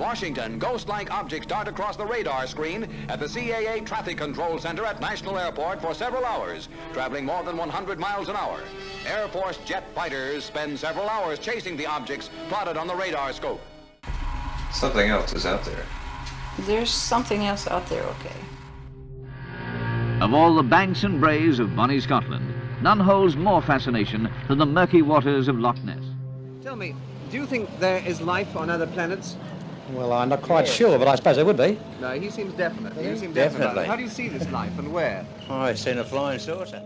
Washington, ghost-like objects dart across the radar screen at the CAA Traffic Control Center at National Airport for several hours, traveling more than 100 miles an hour. Air Force jet fighters spend several hours chasing the objects plotted on the radar scope. Something else is out there. There's something else out there, okay. Of all the banks and braes of bonny Scotland, none holds more fascination than the murky waters of Loch Ness. Tell me, do you think there is life on other planets? Well, I'm not quite sure, but I suppose there would be. No, he seems definite. You seem Definitely. definite about it. How do you see this life and where? Oh, I've seen a flying saucer.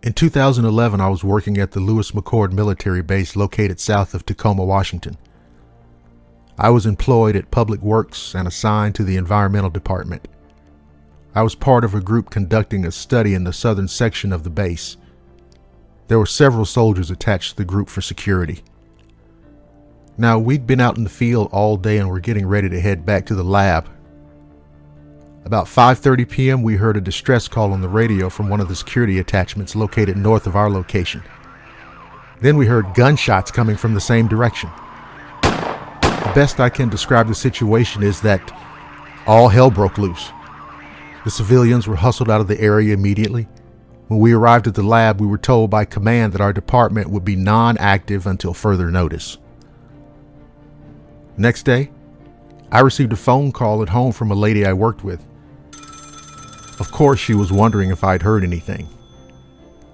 In 2011, I was working at the Lewis McChord military base located south of Tacoma, Washington. I was employed at Public Works and assigned to the Environmental Department. I was part of a group conducting a study in the southern section of the base. There were several soldiers attached to the group for security. Now, we'd been out in the field all day and were getting ready to head back to the lab. About 5:30 p.m., we heard a distress call on the radio from one of the security attachments located north of our location. Then we heard gunshots coming from the same direction. The best I can describe the situation is that all hell broke loose. The civilians were hustled out of the area immediately. When we arrived at the lab, we were told by command that our department would be non-active until further notice. Next day, I received a phone call at home from a lady I worked with. Of course, she was wondering if I'd heard anything.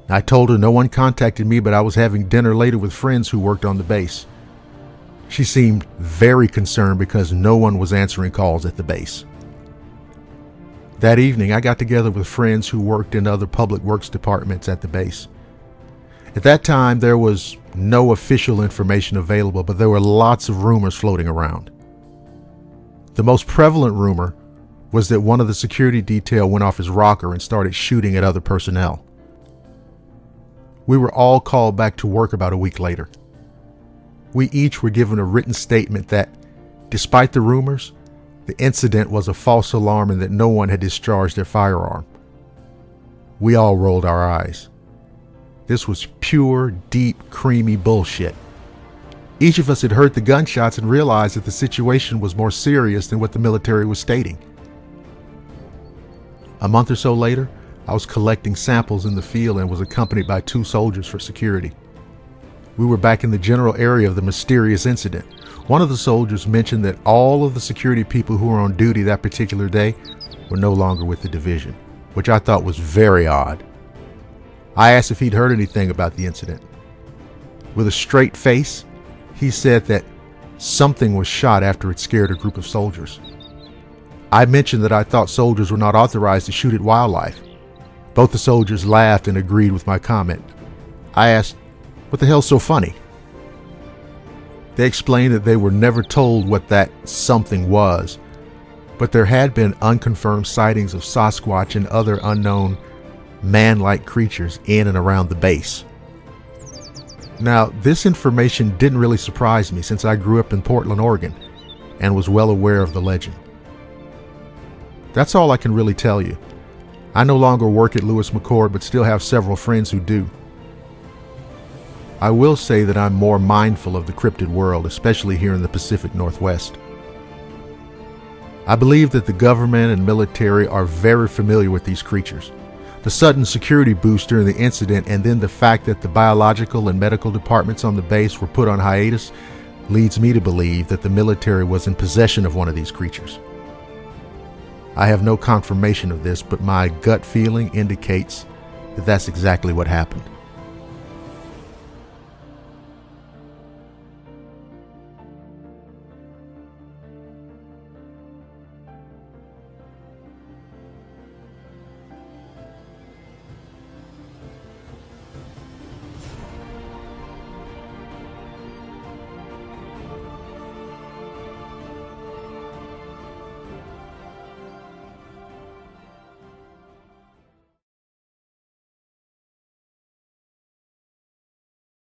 I told her no one contacted me, but I was having dinner later with friends who worked on the base. She seemed very concerned because no one was answering calls at the base. That evening, I got together with friends who worked in other public works departments at the base. At that time, there was no official information available, but there were lots of rumors floating around. The most prevalent rumor was that one of the security detail went off his rocker and started shooting at other personnel. We were all called back to work about a week later. We each were given a written statement that, despite the rumors, the incident was a false alarm and that no one had discharged their firearm. We all rolled our eyes. This was pure, deep, creamy bullshit. Each of us had heard the gunshots and realized that the situation was more serious than what the military was stating. A month or so later, I was collecting samples in the field and was accompanied by 2 soldiers for security. We were back in the general area of the mysterious incident. One of the soldiers mentioned that all of the security people who were on duty that particular day were no longer with the division, which I thought was very odd. I asked if he'd heard anything about the incident. With a straight face, he said that something was shot after it scared a group of soldiers. I mentioned that I thought soldiers were not authorized to shoot at wildlife. Both the soldiers laughed and agreed with my comment. I asked, "What the hell's so funny?" They explained that they were never told what that something was, but there had been unconfirmed sightings of sasquatch and other unknown man-like creatures in and around the base. Now, this information didn't really surprise me since I grew up in Portland, Oregon, and was well aware of the legend. That's all I can really tell you. I no longer work at Lewis McChord, but still have several friends who do. I will say that I'm more mindful of the cryptid world, especially here in the Pacific Northwest. I believe that the government and military are very familiar with these creatures. The sudden security boost during the incident and then the fact that the biological and medical departments on the base were put on hiatus leads me to believe that the military was in possession of one of these creatures. I have no confirmation of this, but my gut feeling indicates that that's exactly what happened.